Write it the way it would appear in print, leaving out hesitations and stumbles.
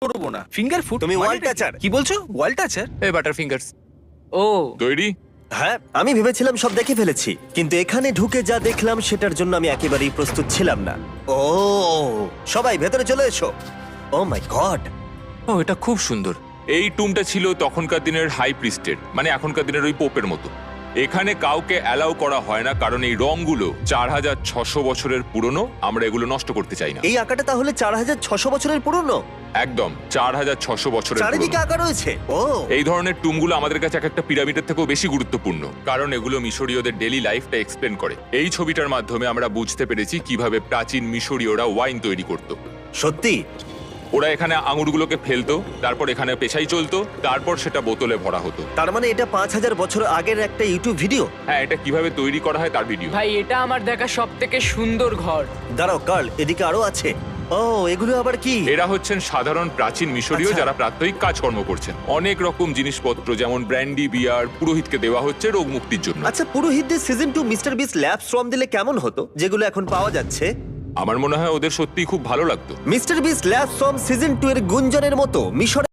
করবো না। Finger food তুমি wall toucher? কি বলছো? ওয়াল টাচার? এই বাটার ফিঙ্গারস। ও তৈরি? হ্যাঁ, আমি ভেবেছিলাম সব দেখে ফেলেছি, কিন্তু এখানে ঢুকে যা দেখলাম সেটার জন্য আমি একেবারেই প্রস্তুত ছিলাম না। ও, সবাই ভেতরে চলে এসো। ও মাই গড, ও এটা খুব সুন্দর। এই টুমটা ছিল তখনকার দিনের হাই প্রিস্টের, মানে এখনকার দিনের ওই পোপের মতো। এখানে কাউকে অ্যালাউ করা হয় না, কারণ এই রংগুলো 4600 বছরের পুরনো। আমরা এগুলো নষ্ট করতে চাই না। এই আঁকাটা তাহলে 4600 বছরের পুরনো? একদম 4600 বছরের চারিদিকে পুরনো। আঁকা রয়েছে। ও, এই ধরনের টুমগুলো আমাদের কাছে এক একটা পিরামিডের থেকেও বেশি গুরুত্বপূর্ণ, কারণ এগুলো মিশরীয়দের ডেইলি লাইফটা এক্সপ্লেন করে। এই ছবিটার মাধ্যমে আমরা বুঝতে পেরেছি কিভাবে প্রাচীন মিশরীয়রা ওয়াইন তৈরি করত। সত্যি? ওরা এখানে আঙুরগুলোকে ফেলতো, তারপর এখানে পেশাই চলতো, তারপর সেটা বোতলে ভরা হতো। তার মানে এটা 5000 বছর আগের একটা ইউটিউব ভিডিও? হ্যাঁ, এটা কিভাবে তৈরি করা হয় তার ভিডিও। ভাই, এটা আমার দেখা সব থেকে সুন্দর ঘর। দাঁড়াও কার্ল, এদিকে আরো আছে। ও, এগুলো আবার কি? এরা হচ্ছেন সাধারণ প্রাচীন মিশরীয় আচ্ছা। যারা প্রাত্যহিক কাজকর্ম করছেন। অনেক রকম জিনিসপত্র যেমন ব্র্যান্ডি, বিয়ার পুরোহিতকে দেওয়া হচ্ছে রোগ মুক্তির জন্য। আচ্ছা, পুরোহিতদের সিজন 2 মিস্টার বিস ল্যাব শ্রম দিলে কেমন হতো, যেগুলো এখন পাওয়া যাচ্ছে? আমার মনে হয় ওদের সত্যিই খুব ভালো লাগতো। মিস্টার বিস ল্যাব শ্রম সিজন 2 এর গুঞ্জনের মতো মিশরে